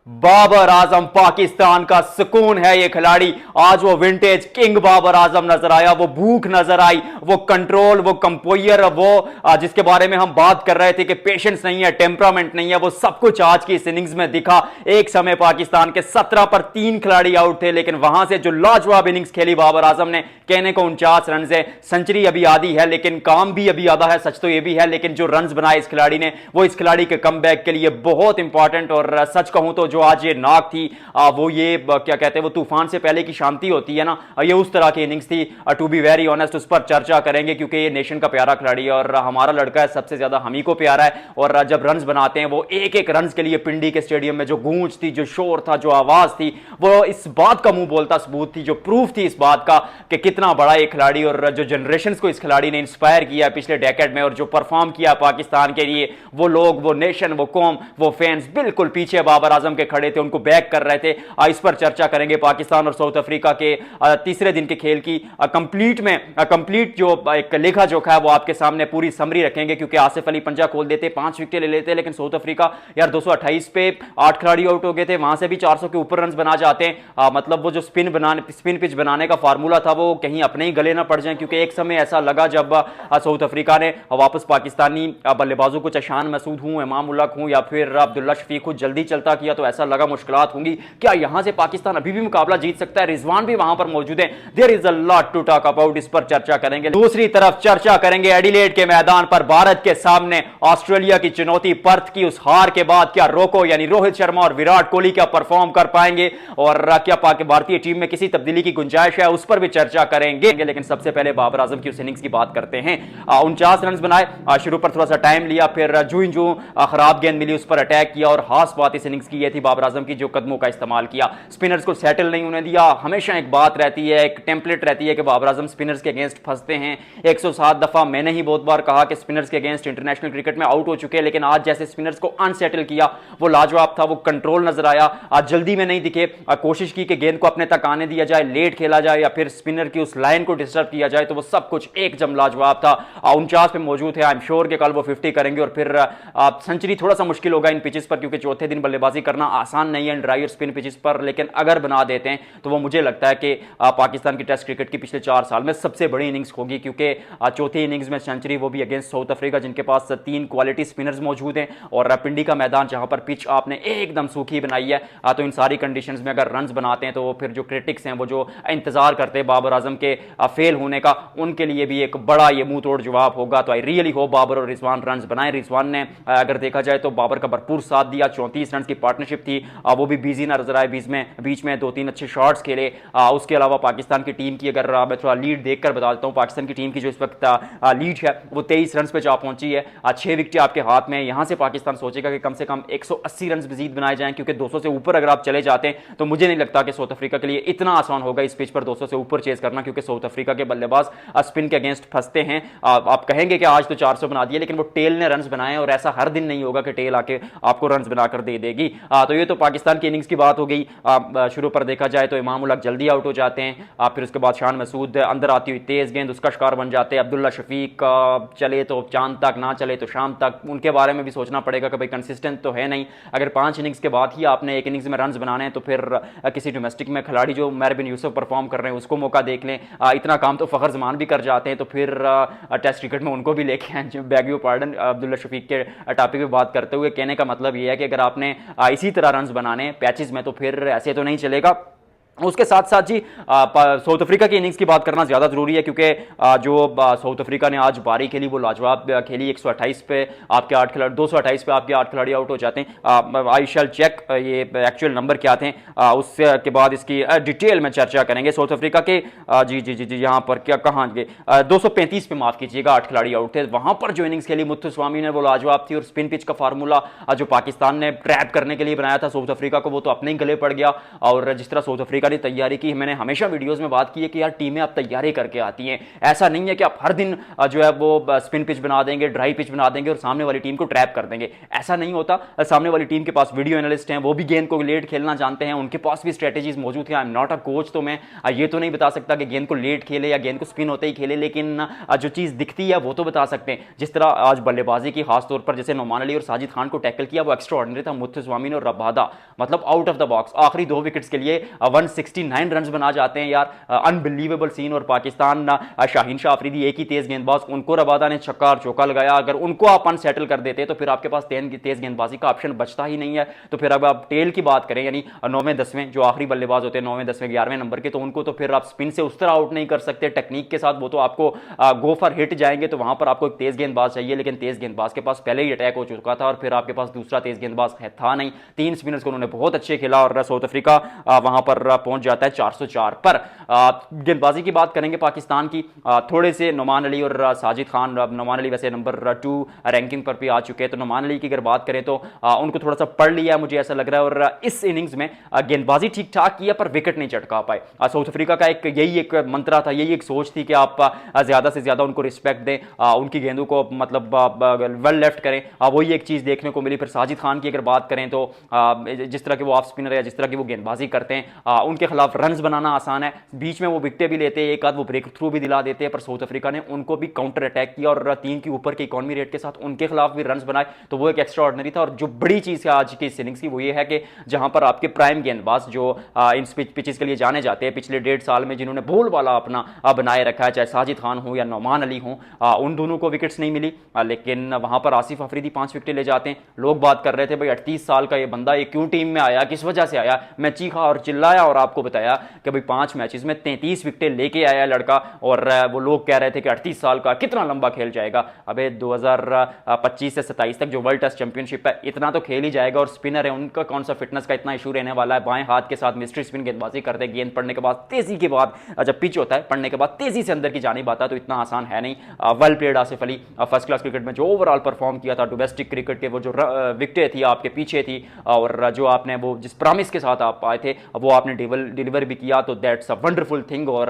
बाबर आजम पाकिस्तान का सुकून है ये खिलाड़ी। आज वो विंटेज किंग बाबर आजम नजर आया, वो भूख नजर आई, वो कंट्रोल, वो कंपोयर, वो जिसके बारे में हम बात कर रहे थे कि पेशेंस नहीं है, टेम्परामेंट नहीं है, वो सब कुछ आज की इस इनिंग्स में दिखा। एक समय पाकिस्तान के 17 पर 3 खिलाड़ी आउट थे, लेकिन वहां से जो लाजवाब इनिंग्स खेली बाबर आजम ने, कहने को 49 रन है, सेंचुरी अभी आधी है लेकिन काम भी अभी आधा है, सच तो ये भी है। लेकिन जो रन बनाए इस खिलाड़ी ने, वो इस खिलाड़ी के कमबैक के लिए बहुत इंपॉर्टेंट। और सच कहूं तो जो आज ये नाक थी, वो ये क्या कहते हैं, वो तूफान से पहले की शांति होती है ना, ये उस तरह की इनिंग्स थी। टू बी वेरी ऑनेस्ट, उस पर चर्चा करेंगे क्योंकि ये नेशन का प्यारा खिलाड़ी है और हमारा लड़का है, सबसे ज्यादा हम ही को प्यारा है। और जब रन बनाते हैं, वो एक एक रन के लिए पिंडी के स्टेडियम में जो गूंज थी, जो शोर था, जो आवाज थी, वो इस बात का मुंह बोलता सबूत थी, जो प्रूफ थी इस बात का कि कितना बड़ा एक खिलाड़ी और जो जनरेशन को इस खिलाड़ी ने इंस्पायर किया पिछले डेकेड में, और जो परफॉर्म किया पाकिस्तान के लिए, वो लोग, वो नेशन, वो कौम, वो फैंस बिल्कुल पीछे बाबर आजम के खड़े थे, उनको बैक कर रहे थे। इस पर चर्चा करेंगे पाकिस्तान और साउथ अफ्रीका के तीसरे दिन के खेल की कंप्लीट जो एक लेखा जोखा है वो आपके सामने पूरी समरी रखेंगे, क्योंकि आसिफ अली पंजा खोल देते, 5 विकेट ले लेते, लेकिन साउथ अफ्रीका यार 228 पे 8 खिलाड़ी आउट हो गए थे, वहां से भी 400 के ऊपर रन बना जाते हैं। मतलब वो जो स्पिन पिच बनाने का फार्मूला था, वो कहीं अपने ही गले ना पड़ जाए, क्योंकि एक समय ऐसा लगा जब साउथ अफ्रीका ने वापस पाकिस्तानी बल्लेबाजों को चशान मसूद हूं, इमाम उल हक हूं या फिर अब्दुल्ला शफीक को जल्दी चलता किया, तो ऐसा लगा मुश्किलात होंगी। क्या यहां से पाकिस्तान अभी भी मुकाबला जीत सकता है? रिजवान भी वहां पर मौजूद है। There is a lot to talk about, इस पर चर्चा करेंगे। दूसरी तरफ चर्चा करेंगे एडिलेड के मैदान पर भारत के सामने ऑस्ट्रेलिया की चुनौती, पर्थ की उस हार के बाद क्या रोको यानी रोहित शर्मा और विराट कोहली क्या परफॉर्म कर पाएंगे, और क्या भारतीय टीम में किसी तब्दीली की गुंजाइश है, उस पर भी चर्चा करेंगे। लेकिन सबसे पहले बाबर आजम की उस इनिंग्स की बात करते हैं। 49 रन बनाए, शुरू पर थोड़ा सा टाइम लिया, फिर जू खराब गेंद मिली उस पर अटैक किया, और खास बात इस इनिंग्स की यह थी बाबर आजम की जो कदमों का इस्तेमाल किया, स्पिनर्स को सेटल नहीं होने दिया। हमेशा एक बात रहती है, एक टेम्पलेट रहती है कि बाबर आजम स्पिनर्स के अगेंस्ट फंसते हैं। 107 दफा मैंने ही बहुत बार कहा कि स्पिनर्स के अगेंस्ट इंटरनेशनल क्रिकेट में आउट हो चुके हैं, लेकिन आज जैसे स्पिनर्स को अनसेटल किया, वो लाजवाब था, वो कंट्रोल नजर आया। आज जल्दी में नहीं दिखे, कोशिश की कि गेंद को अपने तक आने दिया जाए, लेट खेला जाए या फिर स्पिनर की उस लाइन को डिस्टर्ब किया जाए, तो वो सब कुछ एकदम लाजवाब था। 49 पे मौजूद है, आई एम श्योर कि कल वो 50 करेंगे, और फिर सेंचुरी थोड़ा सा मुश्किल होगा इन पिचेस पर, क्योंकि चौथे दिन बल्लेबाजी करना आसान नहीं है ड्राई और स्पिन पिचेस पर, लेकिन अगर बना देते हैं तो वो मुझे लगता है कि पाकिस्तान की टेस्ट क्रिकेट की पिछले 4 साल में सबसे बड़ी इनिंग्स होगी, क्योंकि चौथी इनिंग्स में सेंचुरी, वो भी अगेंस्ट साउथ अफ्रीका जिनके पास 3 क्वालिटी स्पिनर्स मौजूद हैं, और पिंडी का मैदान जहां पर पिच आपने एकदम सूखी बनाई है, तो इन सारी कंडीशंस में अगर रन बनाते हैं तो फिर जो क्रिटिक्स हैं, वो जो इंतजार करते हैं बाबर आजम के फेल होने का, उनके लिए भी एक बड़ा ये मुंह तोड़ जवाब होगा। तो आई रियली होप बाबर और रिजवान रन बनाए। रिजवान ने अगर देखा जाए तो बाबर का भरपूर साथ दिया, 34 रन की पार्टनरशिप थी, वो भी बिजी नजर आए, बीच में 2-3 अच्छे शॉट्स खेले। उसके अलावा पाकिस्तान की टीम की अगर मैं थोड़ा लीड देखकर बता देता हूं, पाकिस्तान की टीम की जो इस वक्त लीड है वो 23 रन पे जा पहुंची है। 6 विकेट आपके हाथ में, यहां से पाकिस्तान सोचेगा कि कम से कम 180 रन मजीद बनाए जाएं, क्योंकि 200 से ऊपर अगर आप चले जाते हैं तो मुझे नहीं लगता कि साउथ अफ्रीका के लिए इतना आसान होगा इस पिच पर 200 से ऊपर चेज करना, क्योंकि साउथ अफ्रीका के बल्लेबाज स्पिन के अगेंस्ट फंसते हैं। आप कहेंगे कि आज तो 400 बना दिए, लेकिन वो टेल ने रन बनाए, और ऐसा हर दिन नहीं होगा कि टेल आके आपको रन बनाकर दे देगी। तो ये तो पाकिस्तान की इनिंग्स की बात हो गई। शुरू पर देखा जाए तो इमाम उल हक जल्दी आउट हो जाते हैं, फिर उसके बाद शान मसूद अंदर आती हुई तेज गेंद, उसका शिकार बन जाते हैं। अब्दुल्ला शफीक चले तो चांद तक, ना चले तो शाम तक, उनके बारे में भी सोचना पड़ेगा कि भाई कंसिस्टेंट तो है नहीं। अगर 5 इनिंग्स के बाद ही आपने एक इनिंग्स में रन बनाने हैं, तो फिर किसी डोमेस्टिक में खिलाड़ी जो मेहर बिन यूसुफ परफॉर्म कर रहे हैं उसको मौका देख लें। इतना काम तो फखर जमान भी कर जाते हैं, तो फिर टेस्ट क्रिकेट में उनको भी लेके आए। Beg you pardon, Abdullah Shafique के टॉपिक पे बात करते हुए कहने का मतलब यह है कि अगर आपने इसी तरह रन बनाने पैचेस में, तो फिर ऐसे तो नहीं चलेगा। उसके साथ साथ जी साउथ अफ्रीका की इनिंग्स की बात करना ज़्यादा जरूरी है, क्योंकि जो साउथ अफ्रीका ने आज बारी खेली वो लाजवाब खेली। 128 पे आपके 8 खिलाड़ी, 228 पे आपके 8 खिलाड़ी आउट हो जाते हैं। आई शैल चेक ये एक्चुअल नंबर क्या थे, उसके बाद इसकी डिटेल में चर्चा करेंगे। साउथ अफ्रीका के जी यहाँ पर क्या कहाँ गए, 235 पे माफ कीजिएगा 8 खिलाड़ी आउट थे। वहां पर जो इनिंग्स खेली मुत्तुस्वामी ने वो लाजवाब थी, और स्पिन पिच का फार्मूला जो पाकिस्तान ने ट्रैप करने के लिए बनाया था साउथ अफ्रीका को, वो तो अपने ही गले पड़ गया। और जिस तरह साउथ अफ्रीका अनुष्का ने तैयारी की। मैंने हमेशा वीडियोस में बात की है कि यार टीमें अब तैयारी करके आती हैं, ऐसा नहीं है कि आप हर दिन जो है वो स्पिन पिच बना देंगे, ड्राई पिच बना देंगे और सामने वाली टीम को ट्रैप कर देंगे, ऐसा नहीं होता। सामने वाली टीम के पास वीडियो एनालिस्ट हैं, वो भी गेंद को लेट खेलना जानते हैं, उनके पास भी स्ट्रेटेजीज मौजूद है। I am not a coach, तो मैं ये तो नहीं बता सकता कि गेंद को लेट खेले या गेंद को स्पिन होते ही खेले, लेकिन जो चीज दिखती है वो तो बता सकते हैं। जिस तरह आज बल्लेबाजी की खासतौर पर जैसे नोमान अली और साजिद खान को टैकल किया, वो एक्स्ट्रा ऑर्डिनरी था। मुथुस्वामी और रबादा मतलब आउट ऑफ द बॉक्स आखिरी 2 विकेट्स के लिए 169 रन बना जाते हैं यार, अनबिलीवेबल सीन। और पाकिस्तान शाहीन शाह अफरीदी एक ही तेज गेंदबाज, उनको रबादा ने छक्का और चौका लगाया। अगर उनको आप अनसेटल कर देते तो फिर आपके पास तेज गेंदबाजी का ऑप्शन बचता ही नहीं है। तो फिर अब आप टेल की बात करें, यानी 9वें 10वें जो आखिरी बल्लेबाज होते हैं 9वें 10वें 11वें नंबर के, तो उनको तो फिर आप स्पिन से उस तरह आउट नहीं कर सकते टेक्निक के साथ, वो तो आपको गो फॉर हिट जाएंगे। तो वहां पर आपको एक तेज गेंदबाज चाहिए, लेकिन तेज गेंदबाज के पास पहले ही अटैक हो चुका था और फिर आपके पास दूसरा तेज गेंदबाज था नहीं। 3 स्पिनर्स को उन्होंने बहुत अच्छे खेला और साउथ अफ्रीका वहां पर पहुंच जाता है 404 पर। गेंदबाजी की बात करेंगे पाकिस्तान की, थोड़े से नोमान अली और साजिद खान, नोमान अली वैसे नंबर 2 रैंकिंग पर भी आ चुके हैं, तो नोमान अली की अगर बात करें तो उनको थोड़ा सा पढ़ लिया मुझे ऐसा लग रहा है। और इस इनिंग्स में गेंदबाजी ठीक ठाक किया पर विकेट नहीं चटका पाए। साउथ अफ्रीका का यही एक मंत्रा था, यही एक सोच थी कि आप ज्यादा से ज्यादा उनको रिस्पेक्ट दें, उनकी गेंदों को मतलब वेल लेफ्ट करें। वही एक चीज देखने को मिली। फिर साजिद खान की अगर बात करें तो जिस तरह के वो ऑफ स्पिनर है, जिस तरह की वो गेंदबाजी करते हैं, उनके खिलाफ रन्स बनाना आसान है। बीच में वो विकेटें भी लेते हैं, एक आध वो ब्रेक थ्रू भी दिला देते हैं, पर साउथ अफ्रीका ने उनको भी काउंटर अटैक किया और 3 के ऊपर के इकॉनमी रेट के साथ उनके खिलाफ भी रन्स बनाए। तो वो एक एक्स्ट्रा ऑर्डिनरी था। और जो बड़ी चीज है आज की इस इनिंग्स की वो ये है कि जहां पर आपके प्राइम गेंदबाज जो इन पिचेस के लिए जाने जाते हैं पिछले 1.5 साल में, जिन्होंने बोलबाला अपना बनाए रखा है, चाहे साजिद खान हो या नोमान अली हो, उन दोनों को विकेट्स नहीं मिली। लेकिन वहां पर आसिफ अफरीदी 5 विकेटें ले जाते हैं। लोग बात कर रहे थे भाई 38 साल का ये बंदा ये क्यों टीम में आया, किस वजह से आया। मैं चीखा और चिल्लाया और आपको बताया कि भाई 5 मैचेस में 33 विकेटें लेके आया लड़का। और वो लोग कह रहे थे कि 38 साल का कितना लंबा खेल जाएगा। अबे 2025 से 27 तक जो वर्ल्ड टेस्ट चैंपियनशिप है इतना तो खेल ही जाएगा। और स्पिनर है, उनका कौन सा फिटनेस का इतना इशू रहने वाला है। बाएं हाथ के साथ मिस्ट्री स्पिन गेंदबाजी करते, गेंद पड़ने के बाद तेजी के बाद जब पिच होता है पड़ने के बाद तेजी से अंदर की जानिब आता है, तो इतना आसान है नहीं। Well played Asif Ali, first class cricket में जो ओवरऑल परफॉर्म किया था, डोमेस्टिक क्रिकेट के वो जो विकेटें थी आपके पीछे थी और जो आपने वो जिस प्रॉमिस के साथ आप आए थे वो आपने डिलीवर भी किया, तो दैट्स अ वंडरफुल थिंग। और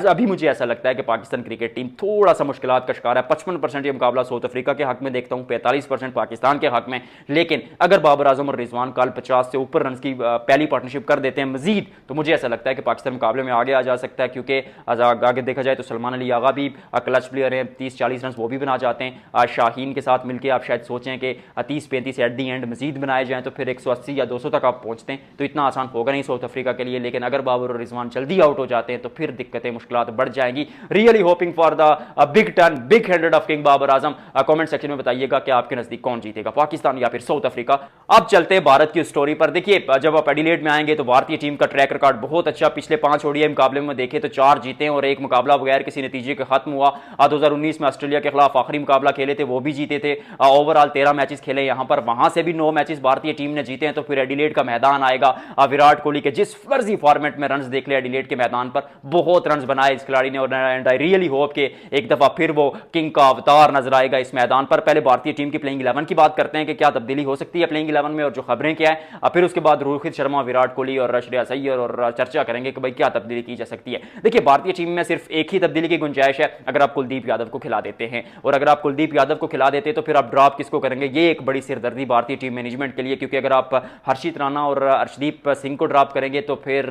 अभी मुझे ऐसा लगता है कि पाकिस्तान क्रिकेट टीम थोड़ा सा मुश्किलात का शिकार है। 55% ये मुकाबला साउथ अफ्रीका के हक में देखता हूं, 45% पाकिस्तान के हक में। लेकिन अगर बाबर आजम और रिजवान काल 50 से ऊपर रन की पहली पार्टनरशिप कर देते हैं मजीद, तो मुझे ऐसा लगता है कि पाकिस्तान मुकाबले में आगे आ जा सकता है। क्योंकि आगे देखा जाए तो सलमान अली आगा भी क्लच प्लेयर है, 30-40 रन वो भी बना जाते हैं। शाहीन के साथ मिलकर आप शायद सोचें कि 30-35 एट दी एंड मजीद बनाए जाएं तो फिर 180 या 200 तक आप पहुंचते हैं, तो इतना आसान होगा नहीं साउथ अफ्रीका के लिए। लेकिन अगर बाबर और रिजवान जल्दी आउट हो जाते हैं तो फिर दिक्कतें मुश्किलात बढ़ जाएंगी। Really hoping for the big turn, big hundred of king Babar Azam. Comment section में बताइएगा कि आपके नजदीक कौन जीतेगा, पाकिस्तान या फिर साउथ अफ्रीका। अब चलते हैं भारत की स्टोरी पर। देखिए जब आप एडिलेड में आएंगे तो भारतीय टीम का ट्रैक रिकॉर्ड बहुत अच्छा। पिछले 5 ओडीआई मुकाबले में देखें तो 4 जीते और 1 मुकाबला बगैर किसी नतीजे के खत्म हुआ। 2019 में ऑस्ट्रेलिया के खिलाफ आखिरी मुकाबला खेले थे, वो भी जीते थे। ओवरऑल 13 मैचेस खेले यहां पर, वहां से भी 9 मैचेस भारतीय टीम ने जीते हैं। तो फिर एडिलेड का मैदान आएगा, विराट कोहली के जिस फर्जी फॉर्मेट में रन देख ले एडिलेड के मैदान पर, बहुत रन बनाए इस खिलाड़ी ने। और एंड आई रियली होप कि एक दफा फिर वो किंग का अवतार नजर आएगा इस मैदान पर। पहले भारतीय टीम की प्लेइंग 11 की बात करते हैं कि क्या तब्दीली हो सकती है प्लेइंग 11 में और जो खबरें क्या है। फिर उसके बाद रोहित शर्मा, विराट कोहली और श्रेयस अय्यर और चर्चा करेंगे कि भाई क्या तब्दीली की जा सकती है। देखिए भारतीय टीम में सिर्फ एक ही तब्दीली की गुंजाइश है, अगर आप कुलदीप यादव को खिला देते हैं। और अगर आप कुलदीप यादव को खिला देते तो फिर आप ड्रॉप किसको करेंगे, ये एक बड़ी सिरदर्दी भारतीय टीम मैनेजमेंट के लिए। क्योंकि अगर आप हर्षित राणा और अर्शदीप सिंह को ड्रॉप करेंगे तो फिर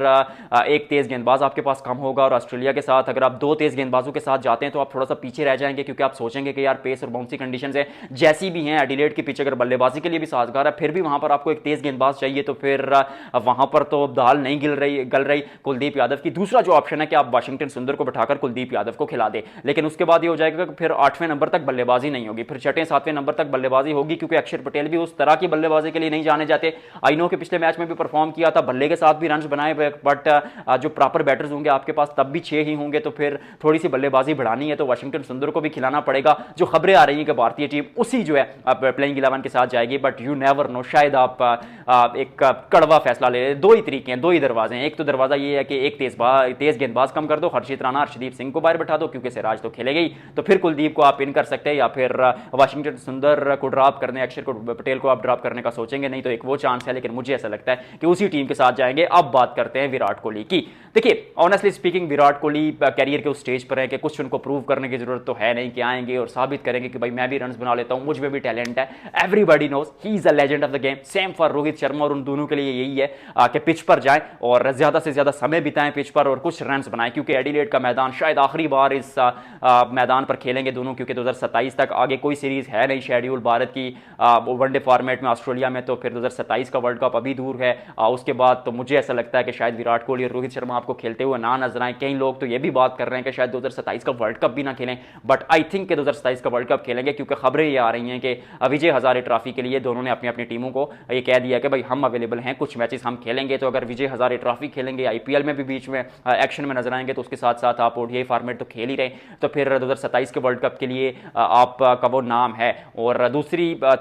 एक तेज गेंदबाज आपके पास कम होगा। और ऑस्ट्रेलिया के साथ अगर आप 2 तेज गेंदबाजों के साथ जाते हैं तो आप थोड़ा सा पीछे रह जाएंगे, क्योंकि आप सोचेंगे कि यार पेस और बाउंसी कंडीशंस है जैसी भी हैं, एडिलेड की पिच अगर बल्लेबाजी के लिए भी साजगार है, फिर भी वहां पर आपको एक तेज गेंदबाज चाहिए। तो फिर वहां पर तो दाल नहीं गल रही कुलदीप यादव की। दूसरा जो ऑप्शन है कि आप वाशिंगटन सुंदर को बैठाकर कुलदीप यादव को खिला दे, लेकिन उसके बाद ये हो जाएगा कि फिर 8वें नंबर तक बल्लेबाजी नहीं होगी, फिर 6वें 7वें नंबर तक बल्लेबाजी होगी। क्योंकि अक्षर पटेल भी उस तरह की बल्लेबाजी के लिए नहीं जाने जाते। आई नो कि पिछले मैच में भी परफॉर्म किया था, बल्ले के साथ भी रन बनाए, बट जो प्रॉपर बैटर्स होंगे आपके पास तब भी 6 ही होंगे। तो फिर थोड़ी सी बल्लेबाजी बढ़ानी है तो वाशिंगटन सुंदर को भी खिलाना पड़ेगा। जो खबरें आ रही हैं कि भारतीय टीम उसी जो है प्लेइंग 11 के साथ जाएगी, बट यू नेवर नो, शायद आप एक कड़वा फैसला ले। 2 ही तरीके हैं, 2 ही दरवाजे हैं। एक तो दरवाजा ये है कि एक तेज गेंदबाज कम कर दो, हर्षित राणा, अर्शदीप सिंह को बाहर बैठा दो, क्योंकि सिराज तो खेलेगा ही। तो फिर कुलदीप को आप इन कर सकते हैं, या फिर वाशिंगटन सुंदर को ड्रॉप करने, अक्षर पटेल को आप ड्रॉप करने का सोचेंगे नहीं तो एक वो चांस है। लेकिन मुझे ऐसा लगता है कि उसी टीम के साथ जाएंगे। अब बात करते हैं विराट कोहली की। देखिए honestly speaking Virat Kohli career के उस स्टेज पर है कि कुछ उनको प्रूव करने की जरूरत तो है नहीं कि आएंगे और साबित करेंगे कि भाई मैं भी रन बना लेता हूं, मुझ में भी टैलेंट है। Everybody knows he is a legend of the game. Same for Rohit Sharma, और उन दोनों के लिए यही है कि पिच पर जाएं और ज्यादा से ज्यादा समय बिताएं पिच पर और कुछ रन बनाएं, क्योंकि एडिलेड का मैदान शायद आखिरी बार इस मैदान पर खेलेंगे दोनों, क्योंकि 2027 तक आगे कोई सीरीज है नहीं शेड्यूल भारत की वनडे फॉर्मेट में ऑस्ट्रेलिया में, तो फिर 2027 का वर्ल्ड कप अभी दूर है। उसके बाद तो मुझे ऐसा लगता है कि शायद विराट कोहली और रोहित शर्मा आपको खेलते हुए ना नजर आए। कई लोग तो ये भी बात कर रहे हैं कि शायद 2027 का वर्ल्ड कप भी ना खेलें, बट आई थिंक कि 2027 का वर्ल्ड कप खेलेंगे, क्योंकि खबरें ये आ रही हैं कि विजय हजारे ट्रॉफी के लिए दोनों ने अपनी अपनी टीमों को ये कह दिया कि भाई हम अवेलेबल हैं, कुछ मैचेस हम खेलेंगे। तो अगर विजय हजारे ट्रॉफी खेलेंगे, आईपीएल में भी बीच में एक्शन में नजर आएंगे, तो उसके साथ साथ आप ओडीआई फॉर्मेट तो खेल ही रहे, तो फिर 2027 के वर्ल्ड कप के लिए आपका वो नाम है। और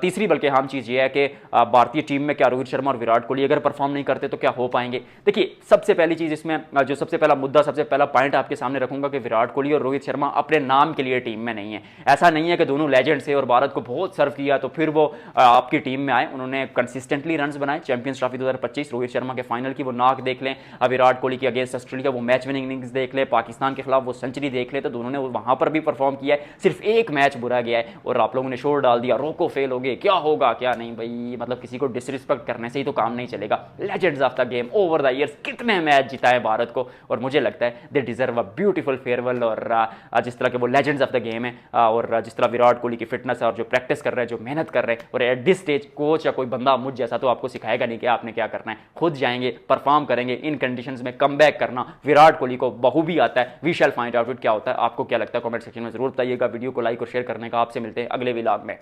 तीसरी बल्कि अहम चीज ये है कि भारतीय टीम में क्या रोहित शर्मा और विराट कोहली अगर परफॉर्म नहीं करते तो क्या हो पाएंगे। देखिए सबसे पहली चीज इसमें जो सबसे पहला मुद्दा, सबसे पहला पॉइंट आपके सामने रखूंगा कि विराट कोहली और रोहित शर्मा अपने नाम के लिए टीम में नहीं है। ऐसा नहीं है कि दोनों लेजेंड्स है और भारत को बहुत सर्व किया तो फिर वो आपकी टीम में आए। उन्होंने कंसिस्टेंटली रन्स बनाए। चैंपियंस ट्रॉफी 2025 रोहित शर्मा के फाइनल की वो नाक देख लें, विराट कोहली की अगेंस्ट ऑस्ट्रेलिया वो मैच विनिंग इनिंग्स देख ले, पाकिस्तान के खिलाफ वो सेंचुरी देख ले, तो दोनों ने वहां पर भी परफॉर्म किया है। सिर्फ एक मैच बुरा गया है और आप लोगों ने शोर डाल दिया, रोको फेल हो गए, क्या होगा क्या नहीं। भाई मतलब किसी को डिसरिस्पेक्ट करने से ही तो काम नहीं चलेगा। Legends of the game over the years कितने मैच जिताए भारत को, और मुझे लगता है they deserve a beautiful farewell. और जिस तरह के वो लेजेंड्स ऑफ द गेम है और जिस तरह विराट कोहली की फिटनेस है और जो प्रैक्टिस कर रहे हैं, जो मेहनत कर रहे हैं, और एट दिस स्टेज कोच या कोई बंदा मुझ जैसा तो आपको सिखाएगा नहीं कि आपने क्या करना है, खुद जाएंगे परफॉर्म करेंगे। इन कंडीशंस में कमबैक करना विराट कोहली को बखूबी आता है। वी शैल फाइंड आउट क्या होता है। आपको क्या लगता है कमेंट सेक्शन में जरूर बताइएगा। वीडियो को लाइक और शेयर करने का। आपसे मिलते हैं अगले व्लॉग में।